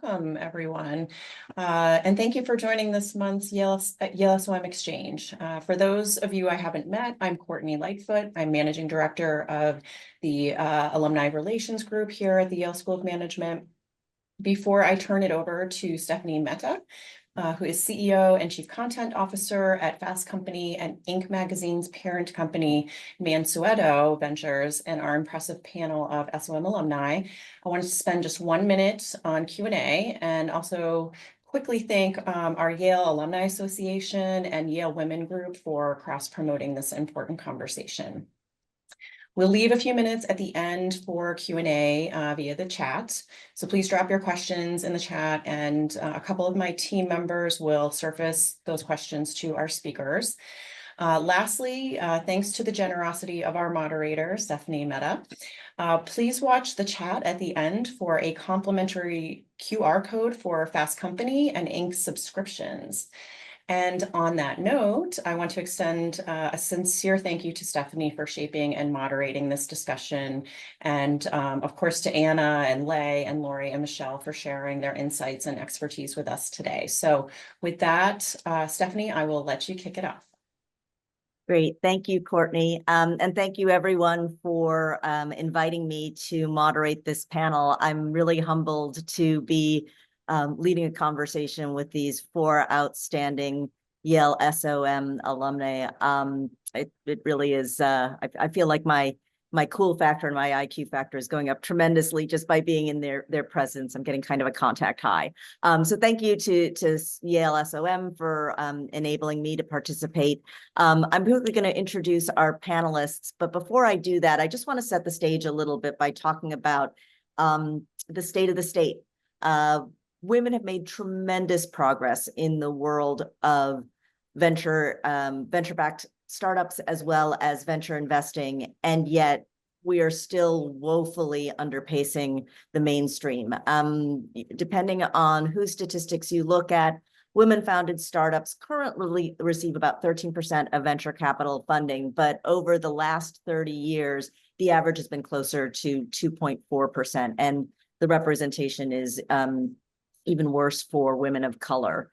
Welcome, everyone. And thank you for joining this month's Yale SOM Exchange. For those of you I haven't met, I'm Courtney Lightfoot. I'm Managing Director of the Alumni Relations Group here at the Yale School of Management. Before I turn it over to Stephanie Mehta, who is CEO and Chief Content Officer at Fast Company and Inc. Magazine's parent company, Mansueto Ventures, and our impressive panel of SOM alumni, I wanted to spend just 1 minute on Q&A and also quickly thank our Yale Alumni Association and Yale Women Group for cross-promoting this important conversation. We'll leave a few minutes at the end for Q&A via the chat. So please drop your questions in the chat, and a couple of my team members will surface those questions to our speakers. Lastly, thanks to the generosity of our moderator, Stephanie Mehta. Please watch the chat at the end for a complimentary QR code for Fast Company and Inc. subscriptions. And on that note, I want to extend a sincere thank you to Stephanie for shaping and moderating this discussion. And of course, to Anna and Lei and Lori and Michelle for sharing their insights and expertise with us today. So with that, Stephanie, I will let you kick it off. Great. Thank you, Courtney. And thank you, everyone, for inviting me to moderate this panel. I'm really humbled to be leading a conversation with these four outstanding Yale SOM alumni. It really is, I feel like my cool factor and my IQ factor is going up tremendously just by being in their presence. I'm getting kind of a contact high. So thank you to Yale SOM for enabling me to participate. I'm quickly going to introduce our panelists, but before I do that, I just want to set the stage a little bit by talking about the state of the state. Women have made tremendous progress in the world of venture-backed startups as well as venture investing, and yet we are still woefully underpacing the mainstream. Depending on whose statistics you look at, women-founded startups currently receive about 13% of venture capital funding, but over the last 30 years, the average has been closer to 2.4%, and the representation is even worse for women of color.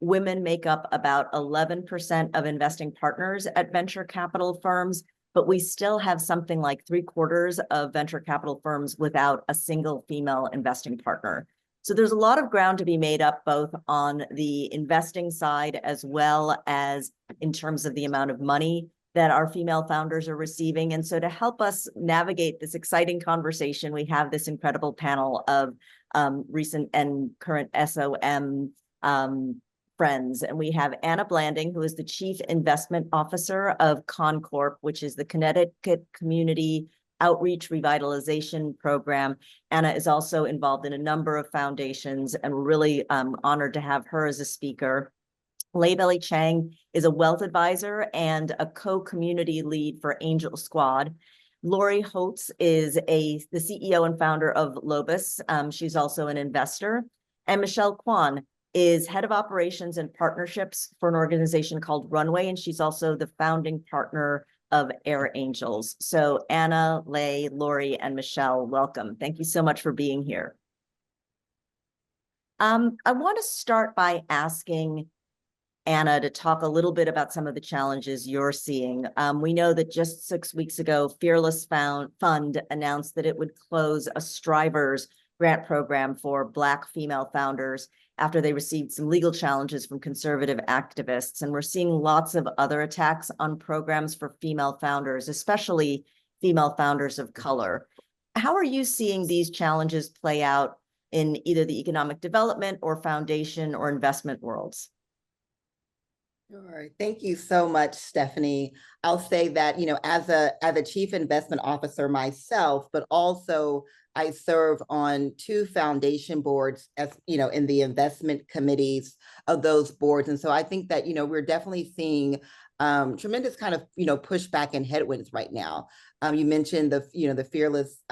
Women make up about 11% of investing partners at venture capital firms, but we still have something like 3/4 of venture capital firms without a single female investing partner. So there's a lot of ground to be made up, both on the investing side as well as in terms of the amount of money that our female founders are receiving. And so to help us navigate this exciting conversation, we have this incredible panel of recent and current SOM friends. And we have Anna Blanding, who is the Chief Investment Officer of Concorp, which is the Connecticut Community Outreach Revitalization Program. Anna is also involved in a number of foundations, and we're really honored to have her as a speaker. Lei Belly Chang is a wealth advisor and a co-community lead for Angel Squad. Lori Holtz is the CEO and founder of Lobus. She's also an investor. And Michelle Kwan is head of operations and partnerships for an organization called Runway, and she's also the founding partner of Air Angels. So Anna, Lei, Lori, and Michelle, welcome. Thank you so much for being here. I want to start by asking Anna to talk a little bit about some of the challenges you're seeing. We know that just 6 weeks ago, Fearless Fund announced that it would close a Strivers grant program for Black female founders after they received some legal challenges from conservative activists. And we're seeing lots of other attacks on programs for female founders, especially female founders of color. How are you seeing these challenges play out in either the economic development or foundation or investment worlds? Sure. Thank you so much, Stephanie. I'll say that, as a chief investment officer myself, but also I serve on 2 foundation boards as, in the investment committees of those boards. And so I think that, we're definitely seeing tremendous kind of, pushback and headwinds right now. You mentioned the Fearless,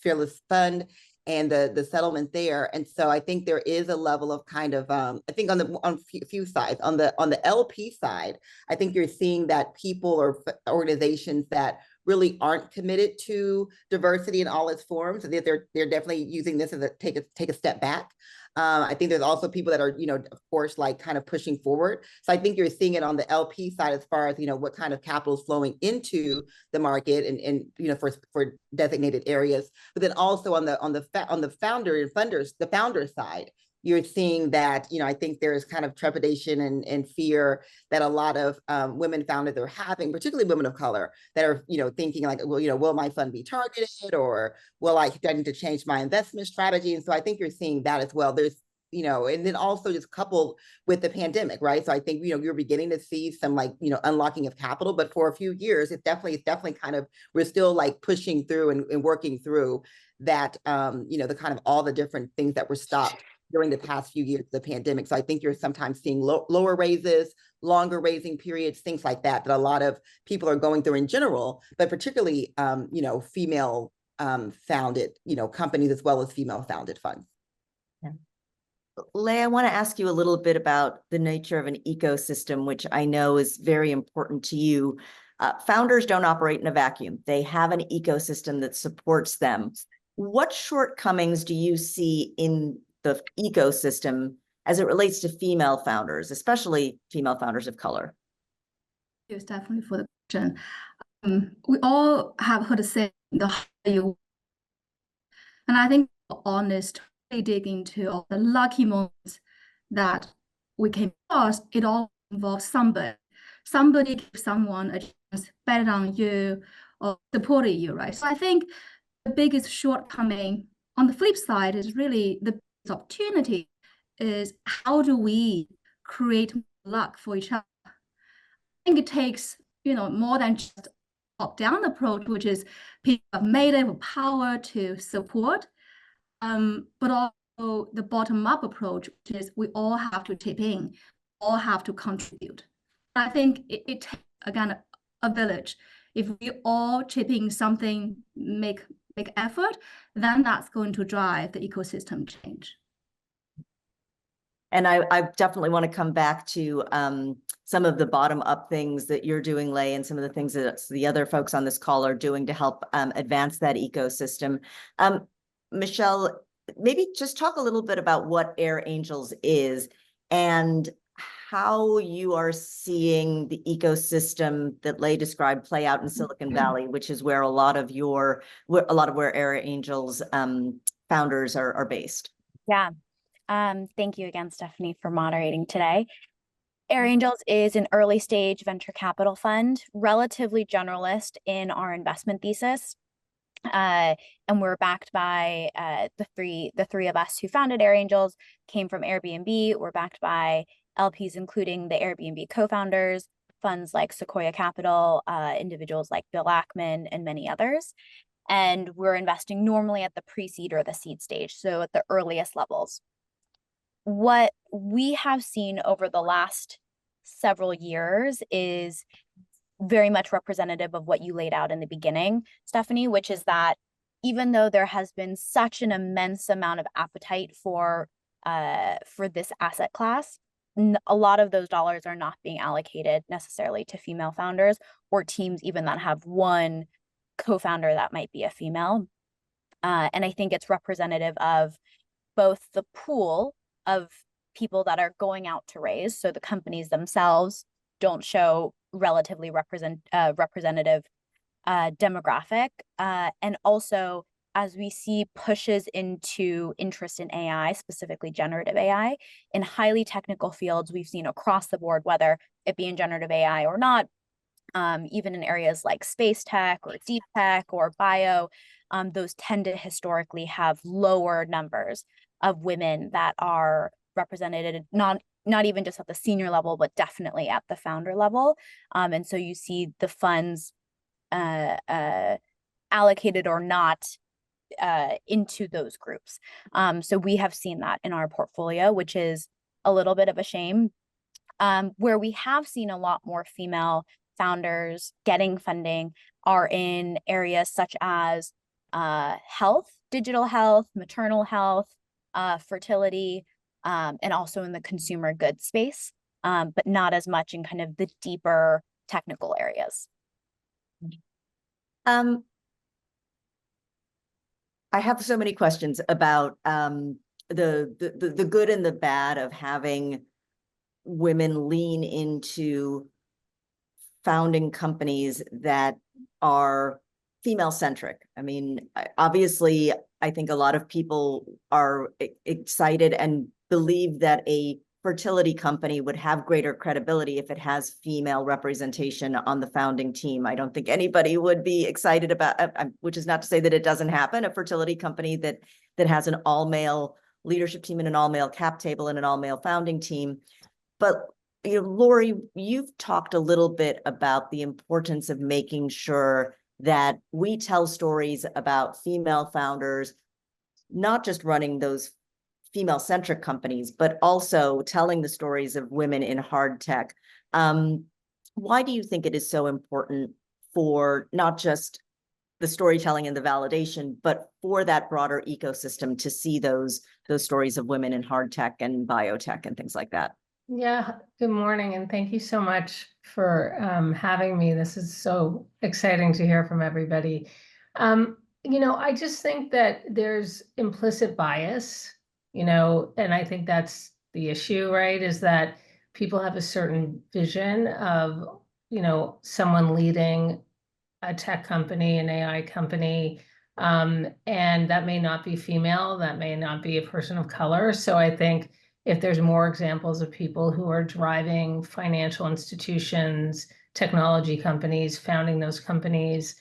Fearless Fund and the settlement there. And so I think there is a level of kind of, I think on a few sides, on the LP side, I think you're seeing that people or organizations that really aren't committed to diversity in all its forms, and that they're definitely using this as a take a step back. I think there's also people that are, of course, like kind of pushing forward. So I think you're seeing it on the LP side as far as, what kind of capital is flowing into the market and for designated areas. But then also on the founder and funders, the founder side, you're seeing that, I think there's kind of trepidation and fear that a lot of women founders are having, particularly women of color, that are, thinking like, well, will my fund be targeted, or do I need to change my investment strategy? And so I think you're seeing that as well. There's, and then also just coupled with the pandemic, right? So I think, you're beginning to see some like, unlocking of capital, but for a few years, it's definitely kind of, we're still like pushing through and working through that, the kind of all the different things that were stopped during the past few years of the pandemic. So I think you're sometimes seeing lower raises, longer raising periods, things like that a lot of people are going through in general, but particularly, female founded, companies, as well as female founded funds. Yeah. Leigh, I want to ask you a little bit about the nature of an ecosystem, which I know is very important to you. Founders don't operate in a vacuum. They have an ecosystem that supports them. What shortcomings do you see in the ecosystem as it relates to female founders, especially female founders of color? Yes, definitely for the question. We all have heard say the higher you, and I think honest, really dig into all the lucky moments that we came across. It all involves somebody. Somebody gives someone a chance, bet on you, or supported you, right? So I think the biggest shortcoming on the flip side is really the biggest opportunity is how do we create luck for each other? I think it takes, more than just top-down approach, which is people have made it with power to support, but also the bottom-up approach, which is we all have to chip in, all have to contribute. I think it takes, again, a village. If we all chip in something, make effort, then that's going to drive the ecosystem change. And I definitely want to come back to some of the bottom-up things that you're doing, Leigh, and some of the things that the other folks on this call are doing to help advance that ecosystem. Michelle, maybe just talk a little bit about what Air Angels is and how you are seeing the ecosystem that Leigh described play out in Silicon Valley, which is where a lot of where Air Angels founders are based. Yeah. Thank you again, Stephanie, for moderating today. Air Angels is an early stage venture capital fund, relatively generalist in our investment thesis. And we're backed by the three of us who founded Air Angels came from Airbnb. We're backed by LPs, including the Airbnb co-founders, funds like Sequoia Capital, individuals like Bill Ackman, and many others. And we're investing normally at the pre-seed or the seed stage, so at the earliest levels. What we have seen over the last several years is very much representative of what you laid out in the beginning, Stephanie, which is that even though there has been such an immense amount of appetite for this asset class, a lot of those dollars are not being allocated necessarily to female founders or teams even that have one co-founder that might be a female. And I think it's representative of both the pool of people that are going out to raise, so the companies themselves don't show relatively representative demographic, and also as we see pushes into interest in AI, specifically generative AI, in highly technical fields we've seen across the board, whether it be in generative AI or not, even in areas like space tech or deep tech or bio, those tend to historically have lower numbers of women that are represented, not even just at the senior level, but definitely at the founder level. And so you see the funds allocated or not into those groups. So we have seen that in our portfolio, which is a little bit of a shame. Where we have seen a lot more female founders getting funding are in areas such as health, digital health, maternal health, fertility, and also in the consumer goods space, but not as much in kind of the deeper technical areas. I have so many questions about the good and the bad of having women lean into founding companies that are female centric. I mean, obviously, I think a lot of people are excited and believe that a fertility company would have greater credibility if it has female representation on the founding team. I don't think anybody would be excited about, which is not to say that it doesn't happen, a fertility company that has an all-male leadership team and an all-male cap table and an all-male founding team. But Lori, you've talked a little bit about the importance of making sure that we tell stories about female founders, not just running those female-centric companies, but also telling the stories of women in hard tech. Why do you think it is so important for not just the storytelling and the validation, but for that broader ecosystem to see those stories of women in hard tech and biotech and things like that? Yeah, good morning, and thank you so much for having me. This is so exciting to hear from everybody. I just think that there's implicit bias, and I think that's the issue, right? Is that people have a certain vision of, someone leading a tech company, an AI company, and that may not be female, that may not be a person of color. So I think if there's more examples of people who are driving financial institutions, technology companies, founding those companies,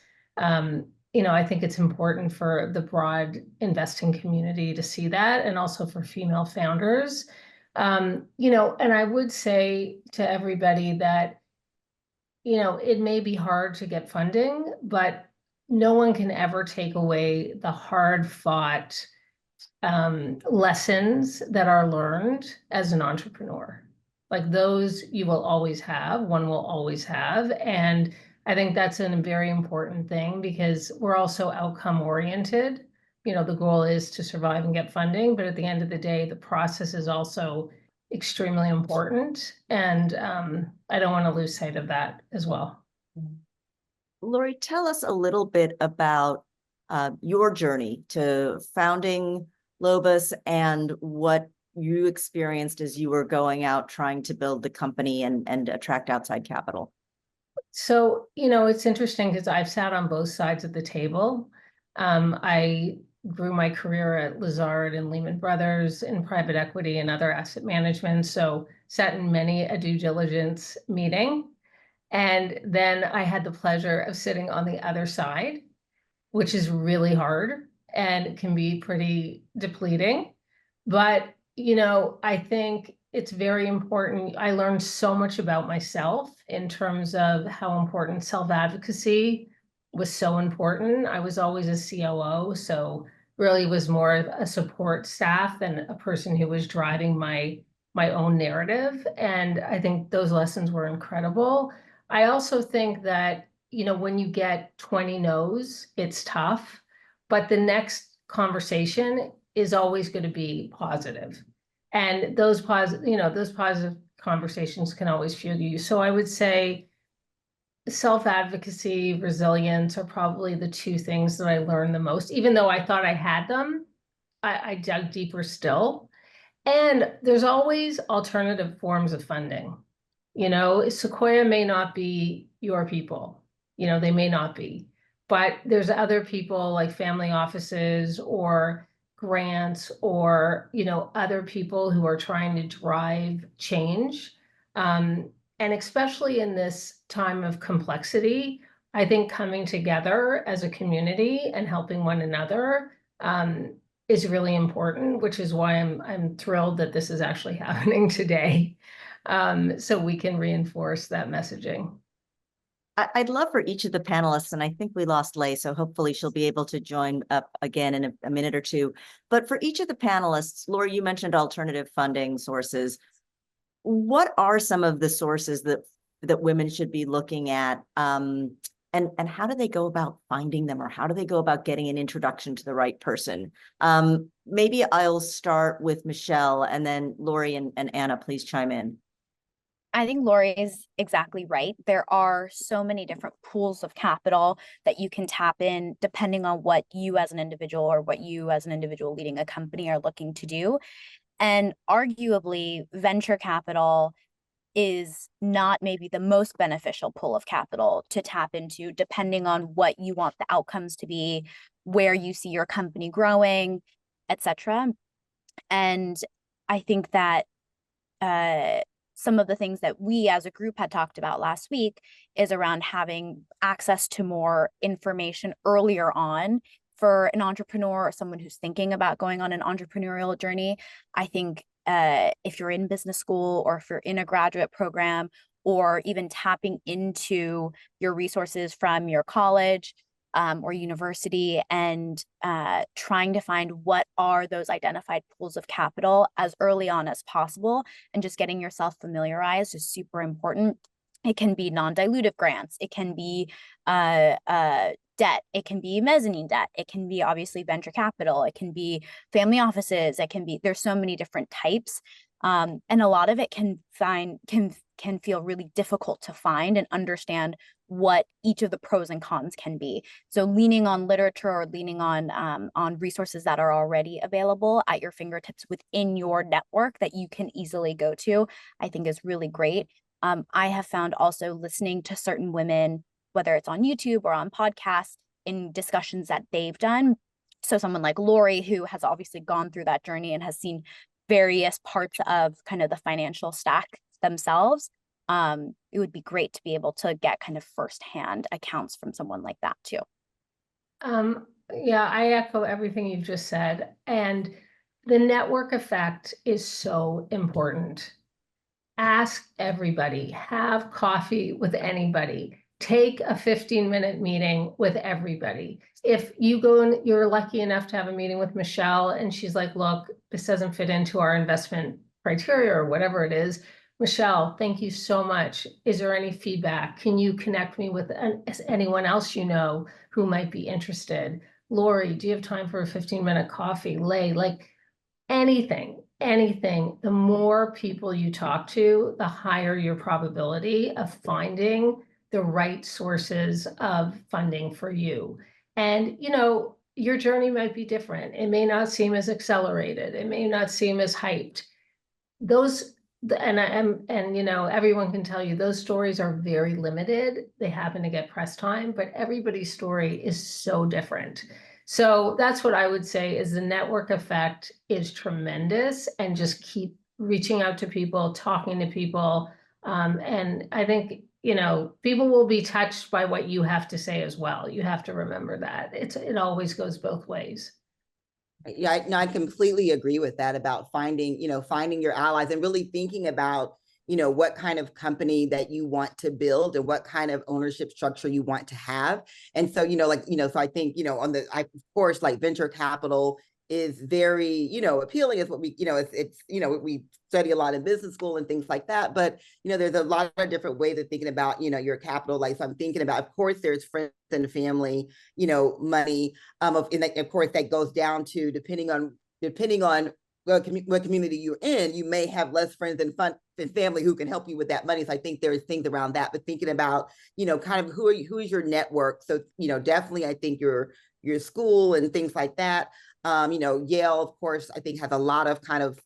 I think it's important for the broad investing community to see that, and also for female founders. And I would say to everybody that, it may be hard to get funding, but no one can ever take away the hard-fought lessons that are learned as an entrepreneur. Like those you will always have, one will always have. And I think that's a very important thing, because we're also outcome oriented. The goal is to survive and get funding, but at the end of the day, the process is also extremely important. And I don't want to lose sight of that as well. Lori, tell us a little bit about your journey to founding Lobus and what you experienced as you were going out trying to build the company and attract outside capital. So, it's interesting because I've sat on both sides of the table. I grew my career at Lazard and Lehman Brothers in private equity and other asset management. So sat in many a due diligence meeting. And then I had the pleasure of sitting on the other side, which is really hard and can be pretty depleting. But, I think it's very important. I learned so much about myself in terms of how important self-advocacy was so important. I was always a COO, so really was more of a support staff than a person who was driving my own narrative. And I think those lessons were incredible. I also think that, when you get 20 no's, it's tough, but the next conversation is always going to be positive. And those positive conversations can always fuel you. So I would say self-advocacy, resilience are probably the two things that I learned the most. Even though I thought I had them, I dug deeper still. And there's always alternative forms of funding. Sequoia may not be your people, they may not be, but there's other people like family offices or grants or, other people who are trying to drive change. And especially in this time of complexity, I think coming together as a community and helping one another is really important, which is why I'm thrilled that this is actually happening today. So we can reinforce that messaging. I'd love for each of the panelists, and I think we lost Leigh, so hopefully she'll be able to join up again in a minute or two. But for each of the panelists, Lori, you mentioned alternative funding sources. What are some of the sources that women should be looking at? And how do they go about finding them, or how do they go about getting an introduction to the right person? Maybe I'll start with Michelle, and then Lori and Anna, please chime in. I think Lori is exactly right. There are so many different pools of capital that you can tap in depending on what you as an individual or what you as an individual leading a company are looking to do. And arguably, venture capital is not maybe the most beneficial pool of capital to tap into, depending on what you want the outcomes to be, where you see your company growing, etc. And I think that some of the things that we as a group had talked about last week is around having access to more information earlier on for an entrepreneur or someone who's thinking about going on an entrepreneurial journey. I think if you're in business school or if you're in a graduate program, or even tapping into your resources from your college or university, and trying to find what are those identified pools of capital as early on as possible, and just getting yourself familiarized is super important. It can be non-dilutive grants. It can be debt. It can be mezzanine debt. It can be obviously venture capital. It can be family offices. It can be, there's so many different types. And a lot of it can feel really difficult to find and understand what each of the pros and cons can be. So leaning on literature or leaning on resources that are already available at your fingertips within your network that you can easily go to, I think is really great. I have found also listening to certain women, whether it's on YouTube or on podcasts, in discussions that they've done. So someone like Lori, who has obviously gone through that journey and has seen various parts of kind of the financial stack themselves, it would be great to be able to get kind of firsthand accounts from someone like that too. Yeah, I echo everything you've just said. And the network effect is so important. Ask everybody, have coffee with anybody, take a 15-minute meeting with everybody. If you go and you're lucky enough to have a meeting with Michelle and she's like, look, this doesn't fit into our investment criteria or whatever it is. Michelle, thank you so much. Is there any feedback? Can you connect me with anyone else you know who might be interested? Lori, do you have time for a 15-minute coffee? Lay, like anything, the more people you talk to, the higher your probability of finding the right sources of funding for you. And, you know, your journey might be different. It may not seem as accelerated. It may not seem as hyped. And you know, everyone can tell you those stories are very limited. They happen to get press time, but everybody's story is so different. So that's what I would say is the network effect is tremendous, and just keep reaching out to people, talking to people. And I think, you know, people will be touched by what you have to say as well. You have to remember that it always goes both ways. Yeah, I completely agree with that about finding your allies and really thinking about, what kind of company that you want to build and what kind of ownership structure you want to have. And so, so I think, of course, like venture capital is very, appealing is what we, it's we study a lot in business school and things like that. But, there's a lot of different ways of thinking about, your capital. Like, so I'm thinking about, of course, there's friends and family, money. And of course, that goes down to depending on what community you're in, you may have less friends and family who can help you with that money. So I think there's things around that, but thinking about, kind of who is your network. So, definitely I think your school and things like that. Yale, of course, I think has a lot of kind of,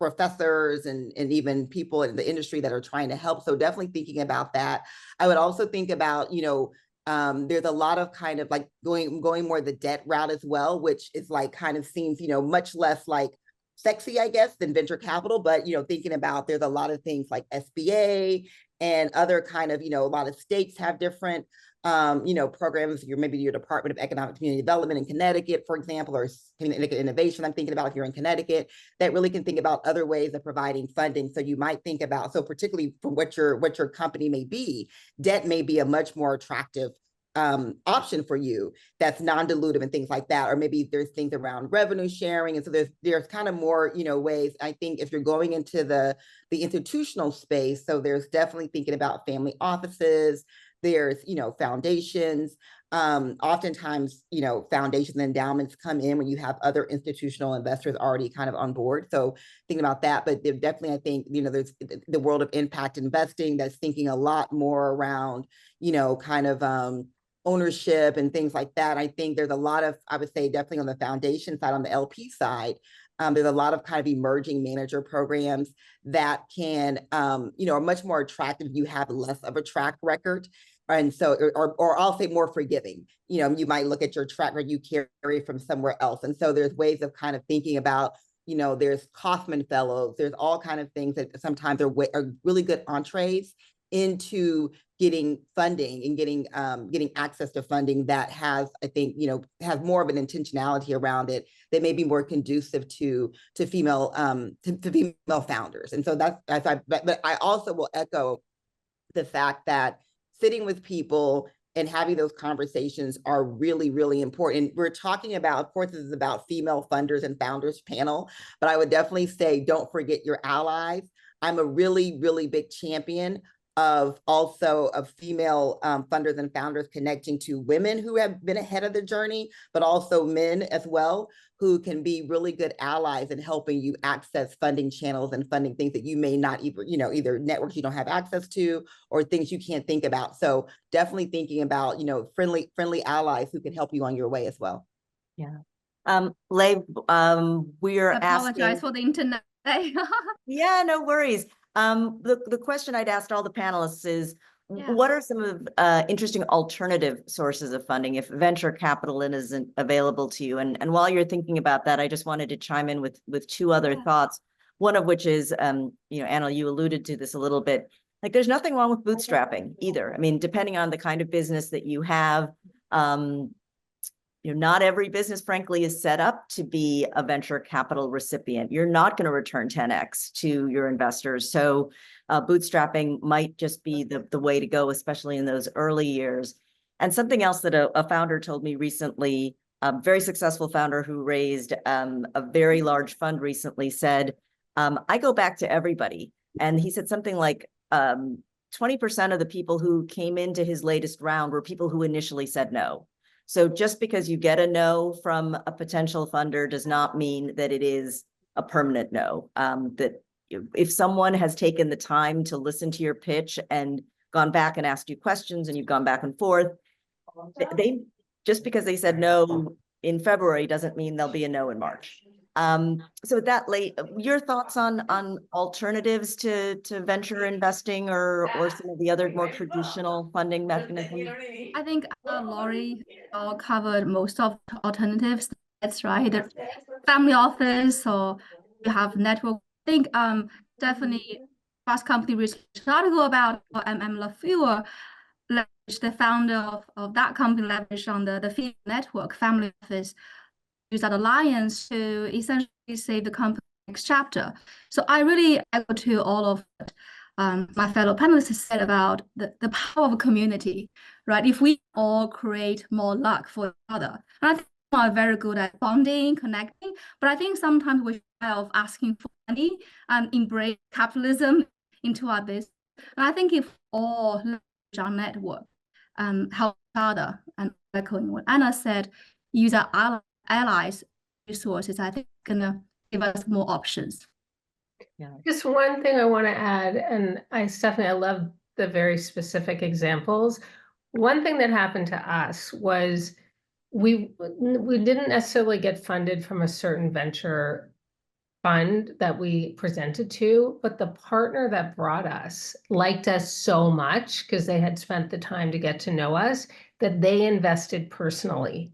professors and even people in the industry that are trying to help. So definitely thinking about that. I would also think about, there's a lot of kind of like going more the debt route as well, which is like kind of seems, much less like sexy, I guess, than venture capital. But, thinking about there's a lot of things like SBA and other kind of, a lot of states have different programs. Maybe your Department of Economic Community Development in Connecticut, for example, or Connecticut Innovation. I'm thinking about if you're in Connecticut, that really can think about other ways of providing funding. So you might think about, so particularly from what your their may be, debt may be a much more attractive option for you that's non-dilutive and things like that. Or maybe there's things around revenue sharing. And so there's kind of more, ways. I think if you're going into the institutional space, so there's definitely thinking about family offices, there's, foundations. Oftentimes, foundations and endowments come in when you have other institutional investors already kind of on board. So thinking about that, but definitely, I think, there's the world of impact investing that's thinking a lot more around, kind of ownership and things like that. I think there's a lot of, I would say definitely on the foundation side, on the LP side, there's a lot of kind of emerging manager programs that can, are much more attractive. You have less of a track record. And so, or I'll say more forgiving. You might look at your track record you carry from somewhere else. And so there's ways of kind of thinking about, there's Kaufman Fellows, there's all kind of things that sometimes are really good entrees into getting funding and getting access to funding that has, I think, has more of an intentionality around it that may be more conducive to female to female founders. And so but I also will echo the fact that sitting with people and having those conversations are really, really important. We're talking about, of course, this is about female funders and founders panel, but I would definitely say, don't forget your allies. I'm a really, really big champion of female funders and founders connecting to women who have been ahead of the journey, but also men as well, who can be really good allies in helping you access funding channels and funding things that you may not even, either networks you don't have access to or things you can't think about. So definitely thinking about, friendly allies who can help you on your way as well. Yeah. Lei, we are Apologize asking. for the internet. Yeah, no worries. The question I'd asked all the panelists is, what are some of interesting alternative sources of funding if venture capital isn't available to you? And while you're thinking about that, I just wanted to chime in with two other thoughts. One of which is, Anna, you alluded to this a little bit. Like, there's nothing wrong with bootstrapping either. I mean, depending on the kind of business that you have, not every business, frankly, is set up to be a venture capital recipient. You're not going to return 10x to your investors. So bootstrapping might just be the way to go, especially in those early years. And something else that a founder told me recently, a very successful founder who raised a very large fund recently said, I go back to everybody. And he said something like 20% of the people who came into his latest round were people who initially said no. So just because you get a no from a potential funder does not mean that it is a permanent no. That if someone has taken the time to listen to your pitch and gone back and asked you questions and you've gone back and forth, they just because they said no in February doesn't mean there'll be a no in March. So with that, Lei, your thoughts on alternatives to venture investing or some of the other more traditional funding mechanisms? I think Laurie covered most of the alternatives. That's right. The family office, or you have network. I think definitely Fast Company research an article about LaFleur leveraged the founder of that company leveraged on the field network family office, use that alliance to essentially save the company next chapter. So I really echo to all of what my fellow panelists said about the power of a community, right? If we all create more luck for each other, and I think we are very good at bonding, connecting, but I think sometimes we're shy of asking for money and embrace capitalism into our business. And I think if all leverage our network, help each other, and echoing what Anna said, use our allies resources, I think gonna give us more options. Yeah. Just one thing I want to add, and Stephanie, I love the very specific examples. One thing that happened to us was we didn't necessarily get funded from a certain venture fund that we presented to, but the partner that brought us liked us so much because they had spent the time to get to know us that they invested personally.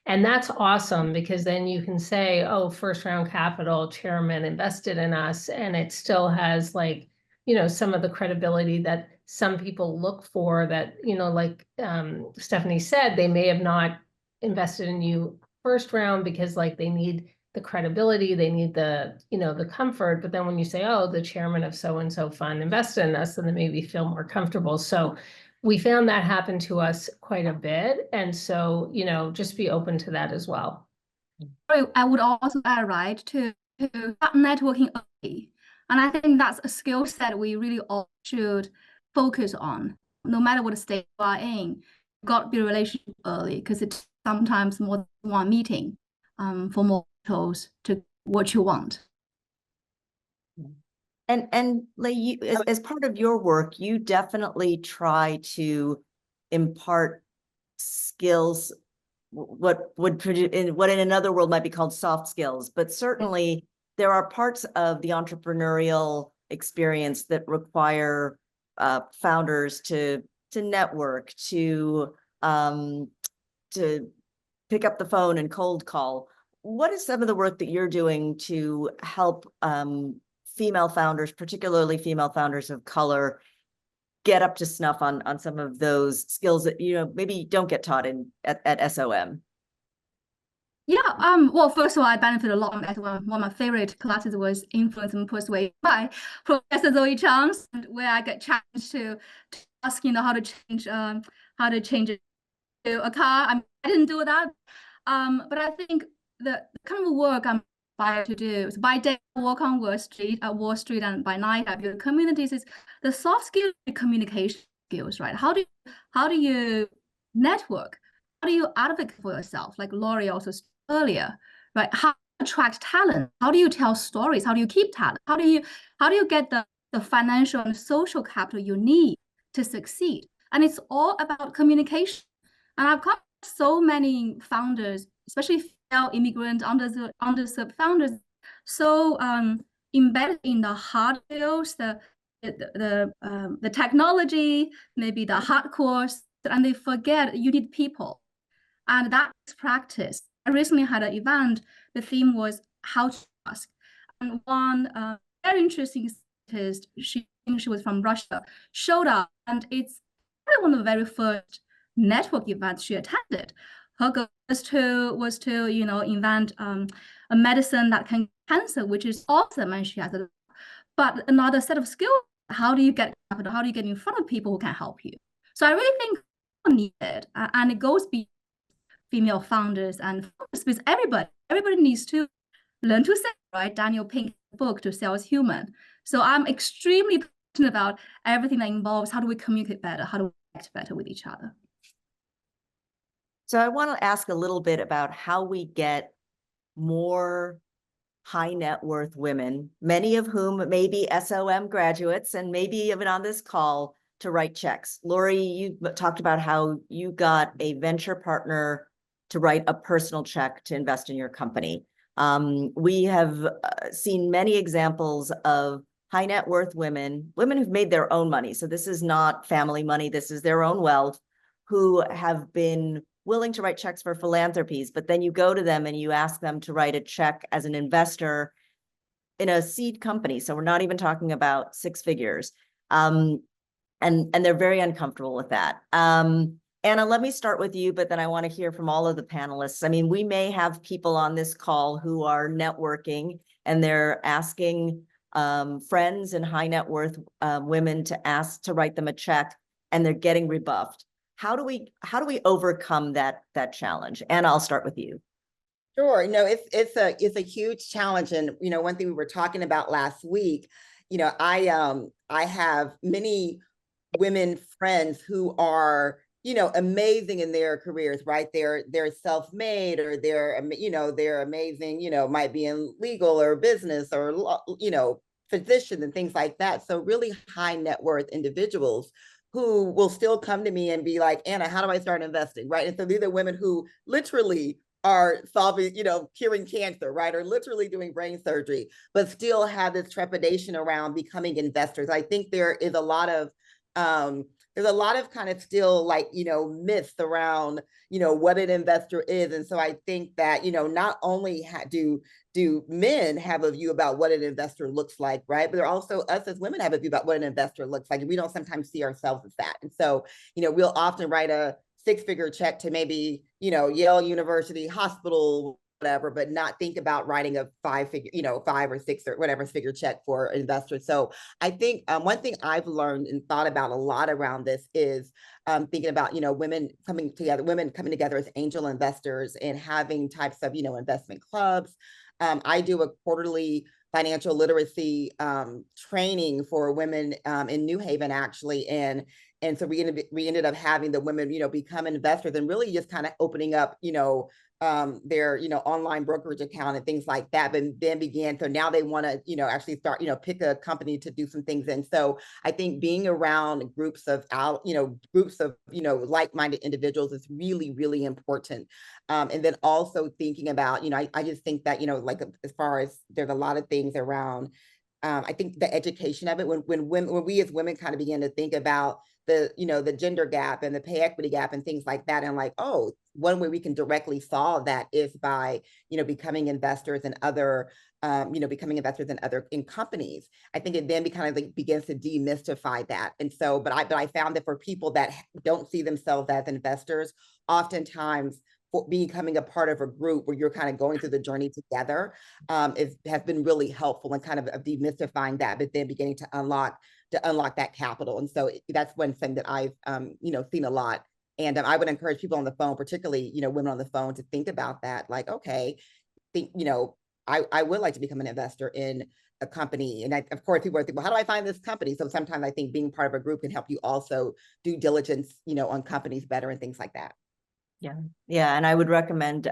And that's awesome because then you can say, oh, first round capital chairman invested in us, and it still has some of the credibility that some people look for that, like Stephanie said, they may have not invested in you first round because they need the credibility, they need the, the comfort. But then when you say, oh, the chairman of so-and-so fund invested in us, then they maybe feel more comfortable. So we found that happen to us quite a bit. And so, just be open to that as well. I would also add, right, to networking early. And I think that's a skill set we really all should focus on. no matter what state you are in, you got to be relationship early because it's sometimes more than one meeting for more tools to what you want. And Lei, you, as part of your work, you definitely try to impart skills, what would produce, what in another world might be called soft skills, but certainly there are parts of the entrepreneurial experience that require founders to network, to pick up the phone and cold call. What is some of the work that you're doing to help female founders, particularly female founders of color, get up to snuff on some of those skills that, you know, maybe don't get taught at SOM? Yeah, well, first of all, I benefit a lot from that. One of my favorite classes was Influence and Persuade by Professor Zoe Chance, where I get challenged to ask, you know, how to change it to a car. I didn't do that, but I think the kind of work I'm inspired to do is by day I work on Wall Street, and by night I build communities. Is the soft skill communication skills, right? How do you network? How do you advocate for yourself? Like Laurie also said earlier, right? How to attract talent? How do you tell stories? How do you keep talent? How do you get the financial and social capital you need to succeed? And it's all about communication. And I've come so many founders, especially female immigrant, underserved founders, so embedded in the hard skills, the technology, maybe the hardcore, and they forget you need people. And that's practice. I recently had an event. The theme was how to ask. And one very interesting scientist, she was from Russia, showed up, and it's one of the very first network events she attended. Her goal was to you know, invent a medicine that can cancer, which is awesome, and she has a. But another set of skills: how do you get capital? How do you get in front of people who can help you? So I really think needed, and it goes beyond female founders and because everybody needs to learn to sell, right? Daniel Pink's book, To Sell is Human. So I'm extremely passionate about everything that involves how do we communicate better, how do we act better with each other. So I want to ask a little bit about how we get more high net worth women, many of whom may be SOM graduates and maybe even on this call, to write checks. Laurie, you talked about how you got a venture partner to write a personal check to invest in your company. We have seen many examples of high net worth women who've made their own money. So this is not family money, this is their own wealth, who have been willing to write checks for philanthropies, but then you go to them and you ask them to write a check as an investor in a seed company. So we're not even talking about six figures. And they're very uncomfortable with that. Anna, let me start with you, but then I want to hear from all of the panelists. I mean, we may have people on this call who are networking and they're asking friends and high net worth women to ask to write them a check, and they're getting rebuffed. How do we overcome that challenge? Anna, I'll start with you. Sure. No, it's a huge challenge. And, you know, one thing we were talking about last week, you know, I have many women friends who are, you know, amazing in their careers, right? They're self-made, or they're amazing, you know, might be in legal or business or, you know, physicians and things like that. So really high net worth individuals who will still come to me and be like, Anna, how do I start investing, right? And so these are women who literally are solving, you know, curing cancer, right? Or literally doing brain surgery, but still have this trepidation around becoming investors. I think there is a lot of, there's a lot of kind of still like, you know, myths around, you know, what an investor is. And so I think that, you know, not only do men have a view about what an investor looks like, right? But also us as women have a view about what an investor looks like. And we don't sometimes see ourselves as that. And so, you know, we'll often write a six-figure check to maybe, you know, Yale University Hospital, whatever, but not think about writing a five-figure, you know, 5 or 6 or whatever figure check for investors. So I think one thing I've learned and thought about a lot around this is thinking about, you know, women coming together as angel investors and having types of, you know, investment clubs. I do a quarterly financial literacy training for women in New Haven, actually. And And so we ended up having the women, become investors and really just kind of opening up, their, online brokerage account and things like that, but then began, so now they want to, actually start, pick a company to do some things. And so I think being around groups of, like-minded individuals is really, really important. And then also thinking about, I just think that, like, as far as there's a lot of things around, I think the education of it, when we as women kind of begin to think about the gender gap and the pay equity gap and things like that, and like, oh, one way we can directly solve that is by, becoming investors in other, in companies. I think it then kind of like begins to demystify that. And so, but I found that for people that don't see themselves as investors, oftentimes for becoming a part of a group where you're kind of going through the journey together, has been really helpful in kind of demystifying that, but then beginning to unlock that capital. And so that's one thing that I've, seen a lot. And I would encourage people on the phone, particularly, women on the phone, to think about that. Like, okay, I would like to become an investor in a company. And of course, people are thinking, well, how do I find this company? So sometimes I think being part of a group can help you also do diligence, on companies better and things like that. Yeah, and I would recommend,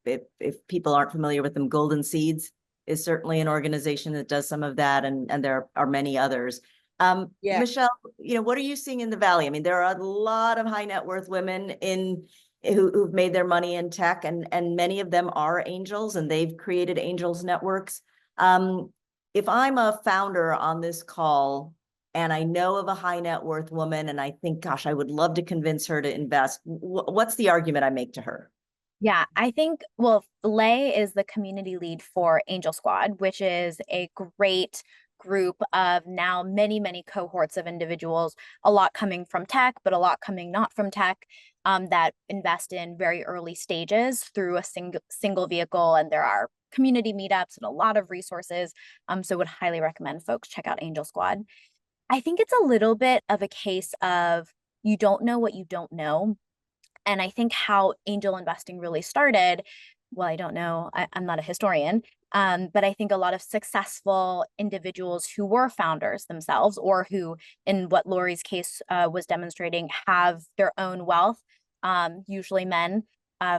if people aren't familiar with them, Golden Seeds is certainly an organization that does some of that, and there are many others. Yeah. Michelle, what are you seeing in the Valley? I mean, there are a lot of high net worth women who've made their money in tech, and many of them are angels, and they've created angels networks. If I'm a founder on this call and I know of a high net worth woman and I think, gosh, I would love to convince her to invest, what's the argument I make to her? Yeah, I think, well, Lay is the community lead for Angel Squad, which is a great group of now many, many cohorts of individuals, a lot coming from tech, but a lot coming not from tech, that invest in very early stages through a single vehicle. And there are community meetups and a lot of resources. So would highly recommend folks check out Angel Squad. I think it's a little bit of a case of you don't know what you don't know. And I think how angel investing really started, well, I don't know, I'm not a historian, but I think a lot of successful individuals who were founders themselves, or who, in what Lori's case was demonstrating, have their own wealth, usually men,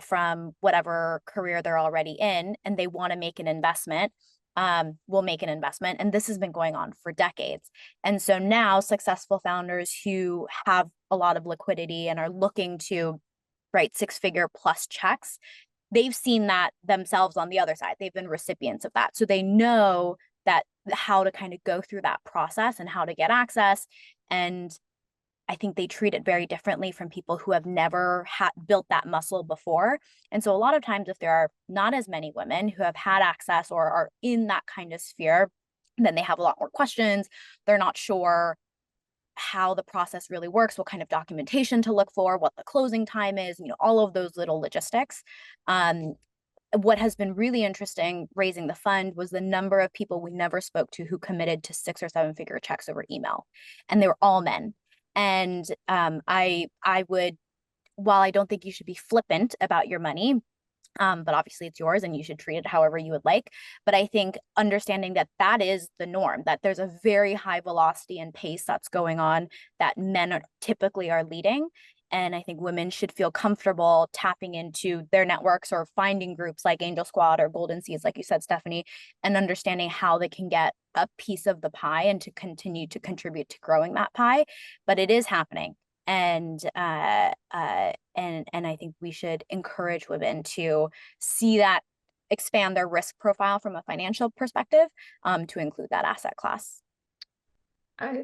from whatever career they're already in, and they want to make an investment, will make an investment. And this has been going on for decades. And so now successful founders who have a lot of liquidity and are looking to write 6-figure plus checks, they've seen that themselves on the other side. They've been recipients of that. So they know that how to kind of go through that process and how to get access. And I think they treat it very differently from people who have never built that muscle before. And so a lot of times, if there are not as many women who have had access or are in that kind of sphere, then they have a lot more questions. They're not sure how the process really works, what kind of documentation to look for, what the closing time is, all of those little logistics. What has been really interesting raising the fund was the number of people we never spoke to who committed to 6 or 7-figure checks over email. And they were all men. And I would, while I don't think you should be flippant about your money, but obviously it's yours and you should treat it however you would like. But I think understanding that that is the norm, that there's a very high velocity and pace that's going on, that men typically are leading. And I think women should feel comfortable tapping into their networks or finding groups like Angel Squad or Golden Seeds, like you said, Stephanie, and understanding how they can get a piece of the pie and to continue to contribute to growing that pie. But it is happening. And I think we should encourage women to see that, expand their risk profile from a financial perspective, to include that asset class. I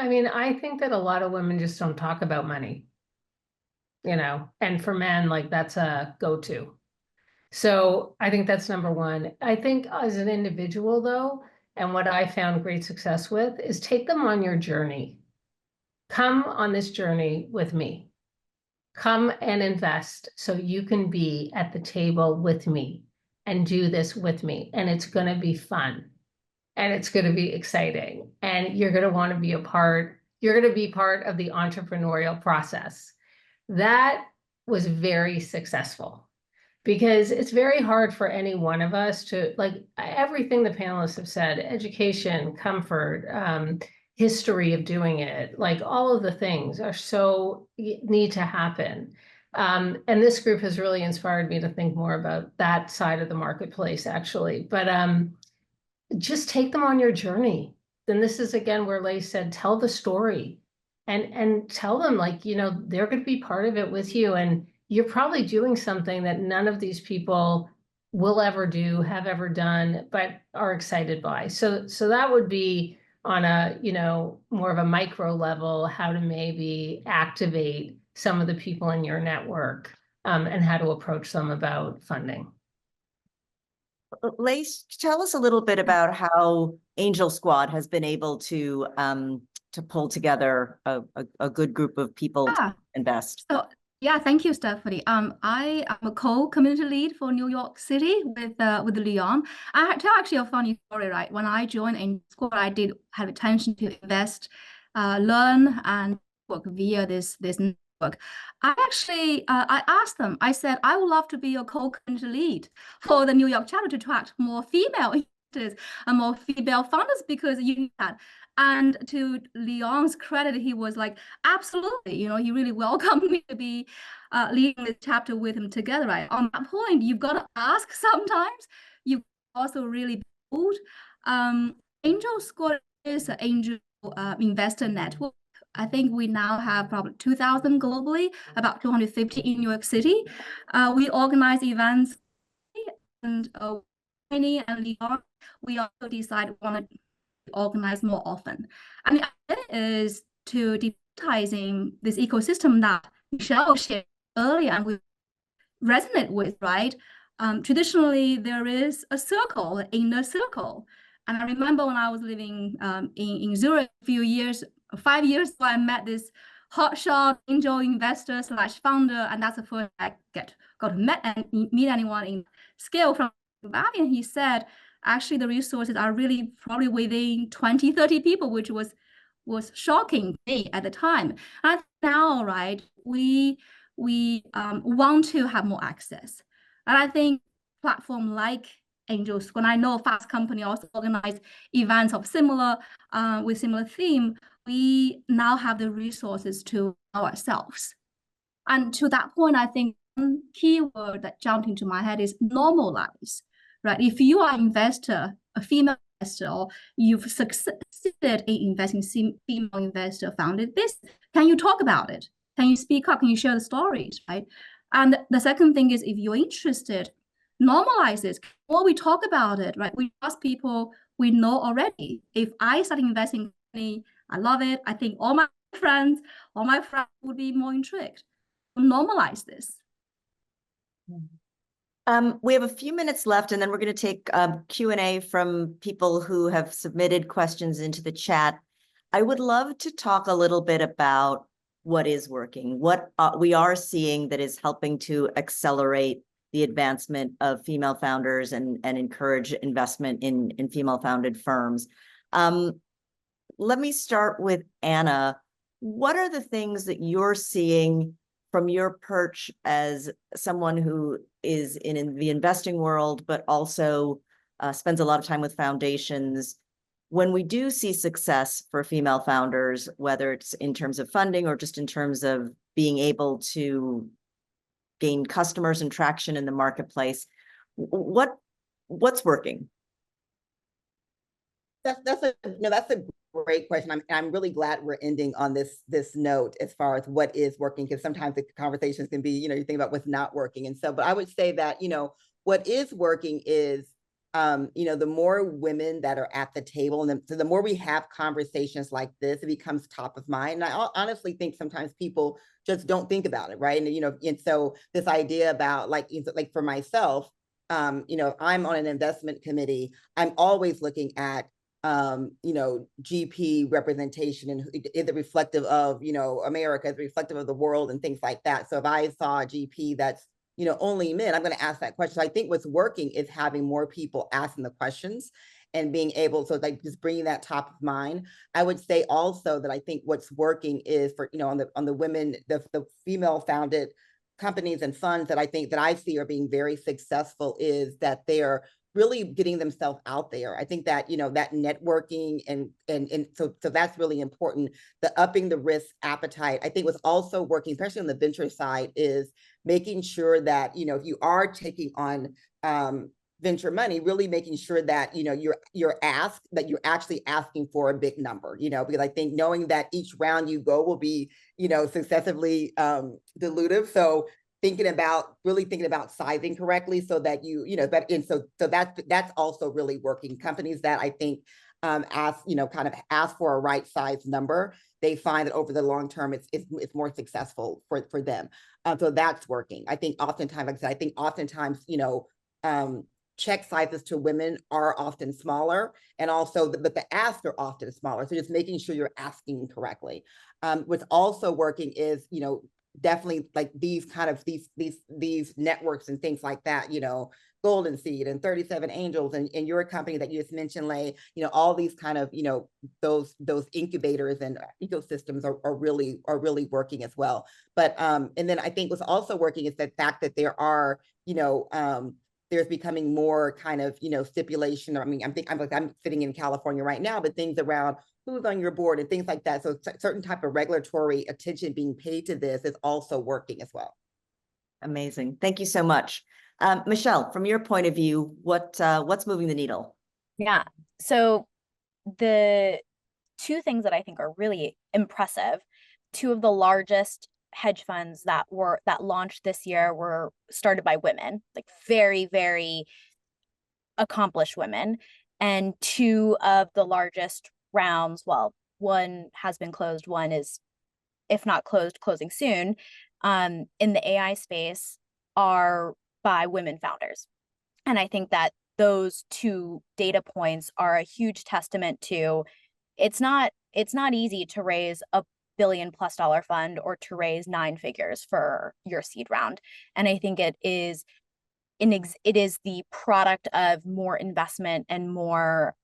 mean, I think that a lot of women just don't talk about money, and for men, like, that's a go-to. So I think that's number one. I think as an individual, though, and what I found great success with is take them on your journey. Come on this journey with me. Come and invest so you can be at the table with me and do this with me. And it's going to be fun. And it's going to be exciting. And you're going to want to be a part. You're going to be part of the entrepreneurial process. That was very successful, because it's very hard for any one of us to, like, everything the panelists have said, education, comfort, history of doing it. Like all of the things are so need to happen. And this group has really inspired me to think more about that side of the marketplace, actually. But just take them on your journey. Then this is again where Leigh said, tell the story and tell them, like, you know, they're going to be part of it with you. And you're probably doing something that none of these people will ever do, have ever done, but are excited by. So that would be on a, you know, more of a micro level, how to maybe activate some of the people in your network, and how to approach them about funding. Leigh, tell us a little bit about how Angel Squad has been able to pull together a good group of people to invest. So yeah, thank you, Stephanie. I am a co-community lead for New York City with Leon. I tell actually a funny story, right? When I joined Angel Squad, I did have intention to invest, learn, and work via this network. I asked them, I said, I would love to be a co-community lead for the New York chapter to attract more female investors and more female founders, because you need that. And to Leon's credit, he was like, absolutely, you know, he really welcomed me to be leading this chapter with him together, right? On that point, you've got to ask sometimes. You also really build. Angel Squad is an angel investor network. I think we now have probably 2,000 globally, about 250 in New York City. We organize events, and Winnie and Leon, we also decide we want to organize more often. I mean, it is to digitizing this ecosystem that Michelle shared earlier and we resonate with, right? Traditionally, there is a circle, an inner circle. And I remember when I was living in Zurich a few years, 5 years ago, I met this hotshot angel investor / founder, and that's the first I got to meet anyone in scale from Bobby. And he said, actually, the resources are really probably within 20, 30 people, which was shocking to me at the time. And now, right, we want to have more access. And I think platform like Angel Squad, I know Fast Company also organize events of similar with similar theme. We now have the resources to ourselves. And to that point, I think one keyword that jumped into my head is normalize, right? If you are an investor, a female investor, or you've succeeded in investing female investor founded business, can you talk about it? Can you speak up? Can you share the stories, right? And the second thing is, if you're interested, normalize this. While we talk about it, right? We ask people we know already. If I start investing, I love it. I think all my friends would be more intrigued. Normalize this. We have a few minutes left, and then we're going to take Q&A from people who have submitted questions into the chat. I would love to talk a little bit about what is working, what we are seeing that is helping to accelerate the advancement of female founders and encourage investment in female-founded firms. Let me start with Anna. What are the things that you're seeing from your perch as someone who is in the investing world, but also spends a lot of time with foundations? When we do see success for female founders, whether it's in terms of funding or just in terms of being able to gain customers and traction in the marketplace, what's working? That's a great question. I'm really glad we're ending on this note as far as what is working, because sometimes the conversations can be, you think about what's not working. And so, but I would say that, what is working is, the more women that are at the table, and so the more we have conversations like this, it becomes top of mind. And I honestly think sometimes people just don't think about it, right? And and so this idea about like for myself, if I'm on an investment committee, I'm always looking at GP representation, and is it reflective of, America, is it reflective of the world and things like that. So if I saw a GP that's, only men, I'm going to ask that question. So I think what's working is having more people asking the questions and being able, so like just bringing that top of mind. I would say also that I think what's working is for, on the women, the female founded companies and funds that I think that I see are being very successful is that they're really getting themselves out there. I think that, that networking and so that's really important. The upping the risk appetite, I think, was also working, especially on the venture side, is making sure that, if you are taking on venture money, really making sure that, you're asked, that you're actually asking for a big number, because I think knowing that each round you go will be, successively dilutive. So really thinking about sizing correctly so that that's also really working. Companies that I think kind of ask for a right size number, they find that over the long term, it's more successful for them. So that's working. I think oftentimes, like I said, oftentimes, check sizes to women are often smaller, and also but the asks are often smaller. So just making sure you're asking correctly. What's also working is, definitely like these networks and things like that, Golden Seed and 37 Angels and your company that you just mentioned, Lay, all these kind of, those incubators and ecosystems are really working as well. But and then I think what's also working is the fact that there are, there's becoming more kind of, stipulation. I mean, I'm sitting in California right now, but things around who's on your board and things like that. So certain type of regulatory attention being paid to this is also working as well. Amazing. Thank you so much. Michelle, from your point of view, what's moving the needle? Yeah. So the two things that I think are really impressive, two of the largest hedge funds that launched this year were started by women, like very, very accomplished women. And two of the largest rounds, well, one has been closed, one is, if not closed, closing soon, in the AI space, are by women founders. And I think that those two data points are a huge testament to it's not easy to raise a $1 billion+ fund or to raise 9 figures for your seed round. And I think it is the product of more investment and more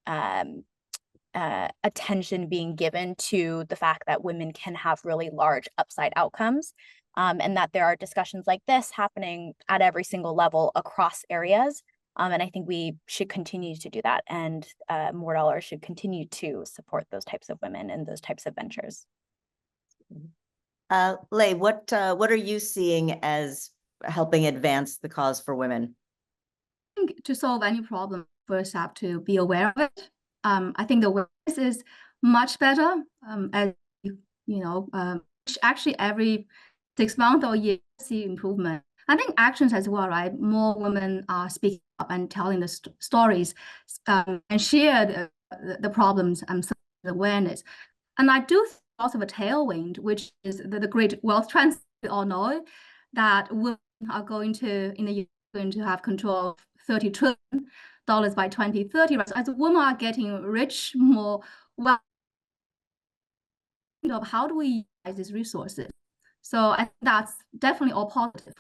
attention being given to the fact that women can have really large upside outcomes, and that there are discussions like this happening at every single level across areas. And I think we should continue to do that, and more dollars should continue to support those types of women and those types of ventures. Lay, what are you seeing as helping advance the cause for women? I think to solve any problem, first have to be aware of it. I think the awareness is much better, as actually every 6 months or year see improvement. I think actions as well, right? More women are speaking up and telling the stories, and share the problems and the awareness. And I do think also a tailwind, which is the great wealth transfer. We all know that women are going to have control of $30 trillion by 2030. Right? So as women are getting rich, more well, how do we utilize these resources? So I think that's definitely all positive.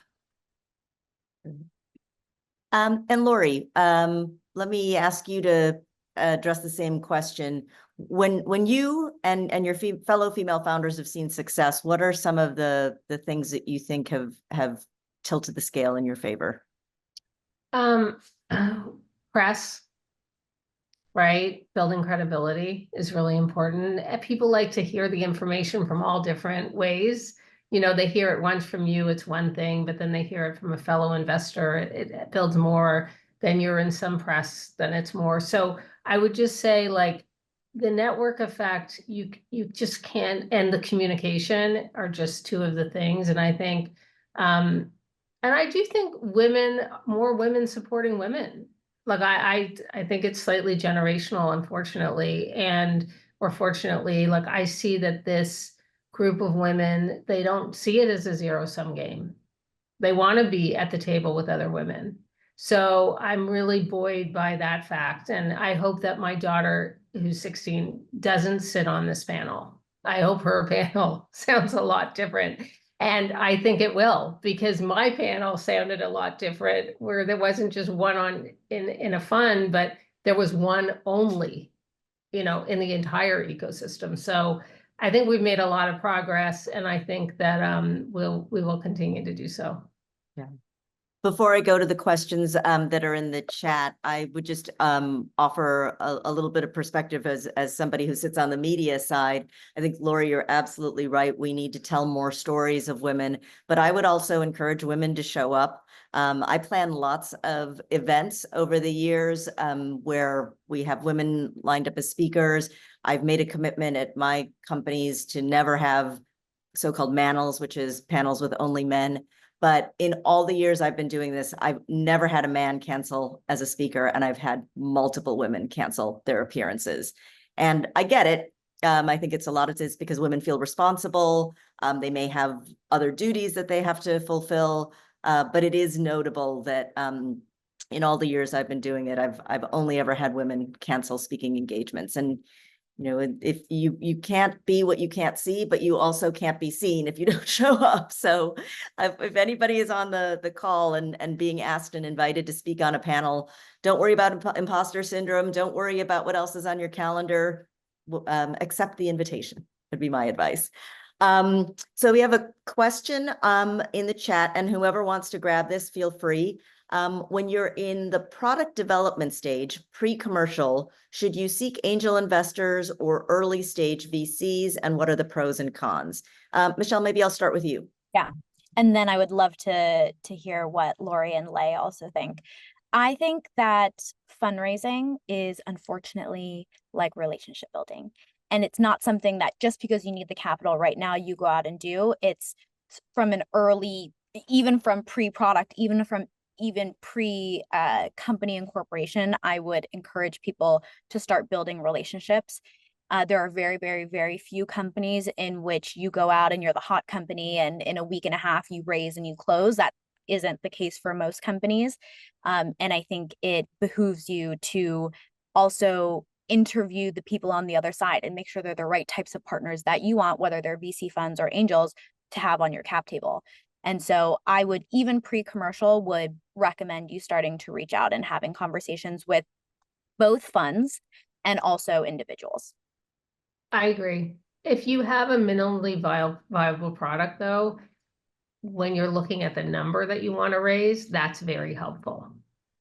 And Lori, let me ask you to address the same question. When you and your fellow female founders have seen success, what are some of the things that you think have tilted the scale in your favor? Press, right? Building credibility is really important. People like to hear the information from all different ways. They hear it once from you, it's one thing, but then they hear it from a fellow investor. It builds more. Then you're in some press, then it's more. So I would just say, like, the network effect, you just can't, and the communication are just two of the things. And I think, and I do think more women supporting women. Like I think it's slightly generational, unfortunately, or fortunately, like I see that this group of women, they don't see it as a zero-sum game. They want to be at the table with other women. So I'm really buoyed by that fact. And I hope that my daughter, who's 16, doesn't sit on this panel. I hope her panel sounds a lot different. And I think it will, because my panel sounded a lot different, where there wasn't just one in a fund, but there was one only, in the entire ecosystem. So I think we've made a lot of progress, and I think that we will continue to do so. Yeah. Before I go to the questions that are in the chat, I would just offer a little bit of perspective as somebody who sits on the media side. I think, Lori, you're absolutely right. We need to tell more stories of women, but I would also encourage women to show up. I plan lots of events over the years where we have women lined up as speakers. I've made a commitment at my companies to never have so-called manels, which is panels with only men. But in all the years I've been doing this, I've never had a man cancel as a speaker, and I've had multiple women cancel their appearances. And I get it. I think it's a lot of it's because women feel responsible. They may have other duties that they have to fulfill. But it is notable that in all the years I've been doing it, I've only ever had women cancel speaking engagements. And you know, if you can't be what you can't see, but you also can't be seen if you don't show up. So if anybody is on the call and being asked and invited to speak on a panel, don't worry about imposter syndrome. Don't worry about what else is on your calendar. Accept the invitation would be my advice. So we have a question in the chat, and whoever wants to grab this, feel free. When you're in the product development stage, pre-commercial, should you seek angel investors or early stage VCs, and what are the pros and cons? Michelle, maybe I'll start with you. Yeah, and then I would love to hear what Lori and Lay also think. I think that fundraising is unfortunately like relationship building. And it's not something that just because you need the capital right now, you go out and do. It's from an early, even from pre-product, even pre-company incorporation, I would encourage people to start building relationships. There are very, very, very few companies in which you go out and you're the hot company and in a week and a half you raise and you close. That isn't the case for most companies. And I think it behooves you to also interview the people on the other side and make sure they're the right types of partners that you want, whether they're VC funds or angels, to have on your cap table. And so I would, even pre-commercial, would recommend you starting to reach out and having conversations with both funds and also individuals. I agree. If you have a minimally viable product, though, when you're looking at the number that you want to raise, that's very helpful.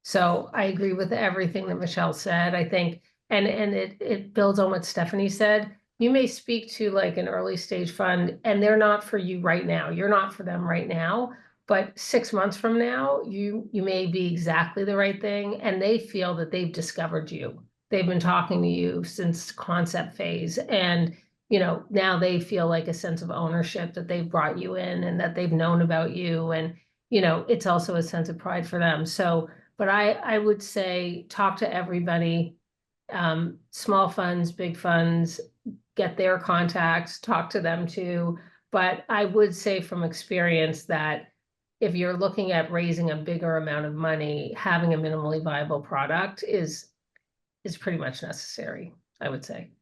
So I agree with everything that Michelle said. I think, and it builds on what Stephanie said. You may speak to like an early stage fund and they're not for you right now. You're not for them right now, but 6 months from now, you may be exactly the right thing. And they feel that they've discovered you. They've been talking to you since concept phase, and you know, now they feel like a sense of ownership that they've brought you in and that they've known about you. And, you know, it's also a sense of pride for them. So, but I would say, talk to everybody, small funds, big funds, get their contacts, talk to them too. But I would say from experience that if you're looking at raising a bigger amount of money, having a minimally viable product is pretty much necessary, I would say.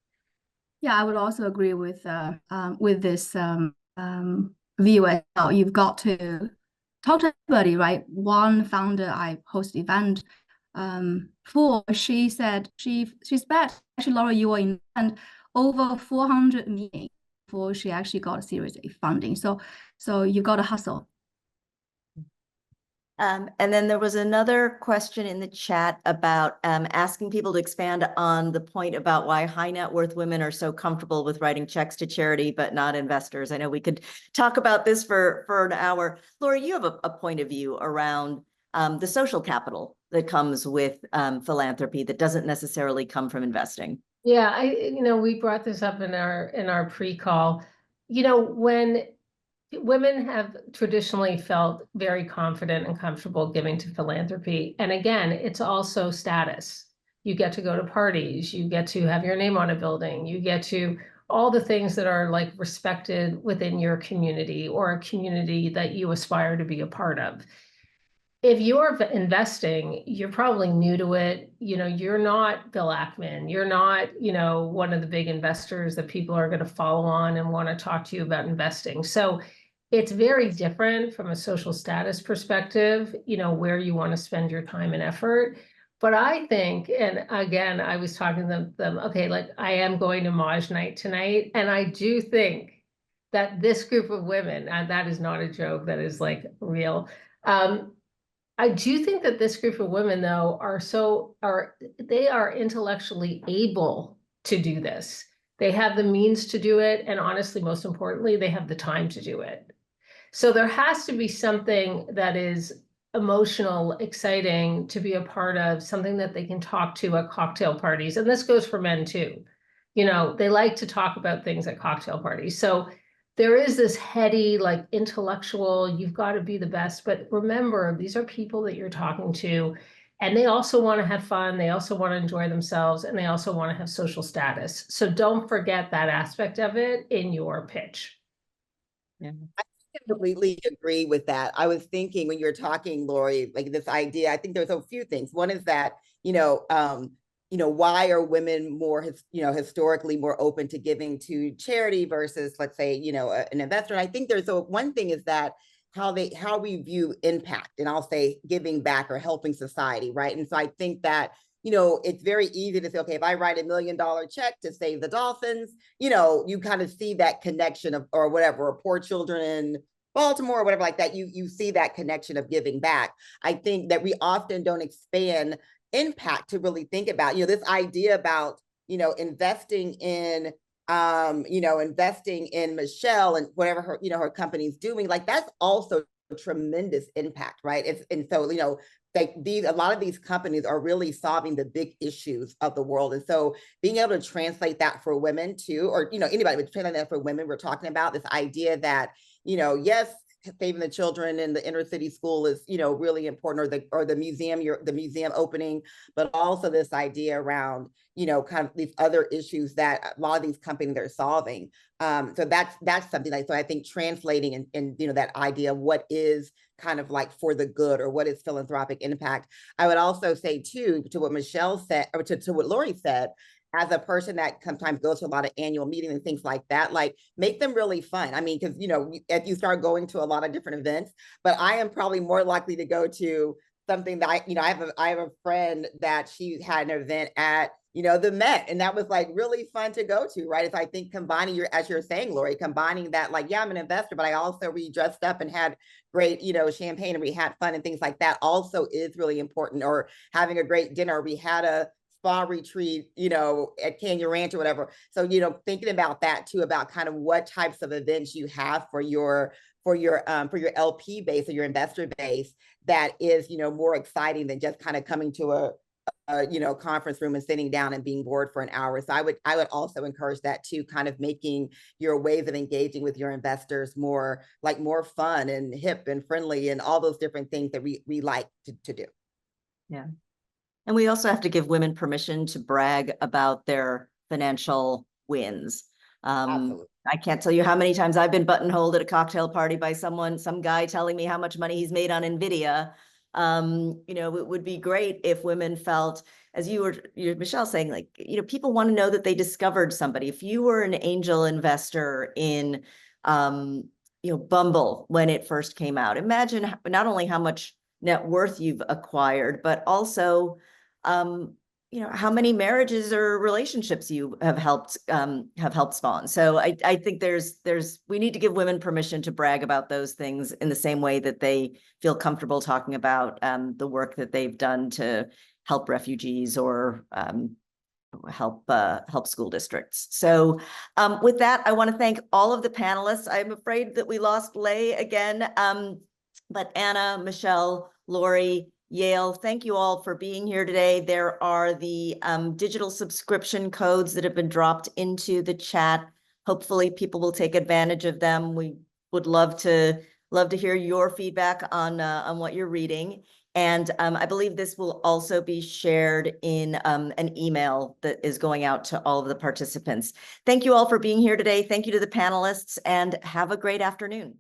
Yeah, I would also agree with this view as well. You've got to talk to everybody, right? One founder I hosted event for, she said she's bet actually, Laura, you were in and over 400 meetings before she actually got a Series A funding. So you got to hustle. And then there was another question in the chat about asking people to expand on the point about why high net worth women are so comfortable with writing checks to charity, but not investors. I know we could talk about this for an hour. Laura, you have a point of view around the social capital that comes with philanthropy that doesn't necessarily come from investing. Yeah, we brought this up in our pre-call. You know, when women have traditionally felt very confident and comfortable giving to philanthropy. And again, it's also status. You get to go to parties, you get to have your name on a building, you get to all the things that are like respected within your community or a community that you aspire to be a part of. If you're investing, you're probably new to it. You know, you're not Bill Ackman. You're not, one of the big investors that people are going to follow on and want to talk to you about investing. So it's very different from a social status perspective, where you want to spend your time and effort. But I think, and again, I was talking to them, okay, like I am going to Maj night tonight. And I do think that this group of women, and that is not a joke, that is like real, I do think that this group of women, though, they are intellectually able to do this. They have the means to do it, and honestly, most importantly, they have the time to do it. So there has to be something that is emotional, exciting to be a part of, something that they can talk to at cocktail parties. And this goes for men too. You know, they like to talk about things at cocktail parties. So there is this heady, like intellectual, you've got to be the best. But remember, these are people that you're talking to, and they also want to have fun. They also want to enjoy themselves, and they also want to have social status. So don't forget that aspect of it in your pitch. Yeah. Completely agree with that. I was thinking when you were talking, Lori, like this idea, I think there's a few things. One is that, why are women more, historically more open to giving to charity versus, let's say, an investor? And I think there's one thing is that how we view impact, and I'll say giving back or helping society, right? And so I think that, it's very easy to say, okay, if I write $1 million check to save the dolphins, you kind of see that connection of, or whatever, or poor children in Baltimore or whatever like that, you see that connection of giving back. I think that we often don't expand impact to really think about, this idea about, investing in Michelle and whatever her company's doing, like that's also a tremendous impact, right? And so, a lot of these companies are really solving the big issues of the world. And so being able to translate that for women too, or, anybody, but translate that for women, we're talking about this idea that, yes, saving the children in the inner city school is, really important, or the museum opening, but also this idea around, kind of these other issues that a lot of these companies are solving. So that's something like, so I think translating and that idea of what is kind of like for the good, or what is philanthropic impact. I would also say too, to what Michelle said, or to what Lori said, as a person that sometimes goes to a lot of annual meetings and things like that, like make them really fun. I mean, because, if you start going to a lot of different events, but I am probably more likely to go to something that I have a friend that she had an event at, the Met, and that was like really fun to go to, right? It's, I think, combining as you're saying, Lori, combining that, like, yeah, I'm an investor, but I also, we dressed up and had great, champagne, and we had fun and things like that also is really important. Or having a great dinner. We had a spa retreat, at Canyon Ranch or whatever. So, thinking about that too, about kind of what types of events you have for your LP base or your investor base that is, more exciting than just kind of coming to a conference room and sitting down and being bored for an hour. So I would also encourage that too, kind of making your ways of engaging with your investors more fun and hip and friendly and all those different things that we like to do. Yeah. And we also have to give women permission to brag about their financial wins. Absolutely. I can't tell you how many times I've been buttonholed at a cocktail party by some guy telling me how much money he's made on NVIDIA. It would be great if women felt, as Michelle saying, like, people want to know that they discovered somebody. If you were an angel investor in, Bumble when it first came out, imagine not only how much net worth you've acquired, but also, how many marriages or relationships you have helped spawn. So I think we need to give women permission to brag about those things in the same way that they feel comfortable talking about the work that they've done to help refugees or help school districts. So with that, I want to thank all of the panelists. I'm afraid that we lost Lei again, but Anna, Michelle, Lori, Yale, thank you all for being here today. There are the digital subscription codes that have been dropped into the chat. Hopefully people will take advantage of them. We would love to hear your feedback on what you're reading. And I believe this will also be shared in an email that is going out to all of the participants. Thank you all for being here today. Thank you to the panelists, and have a great afternoon.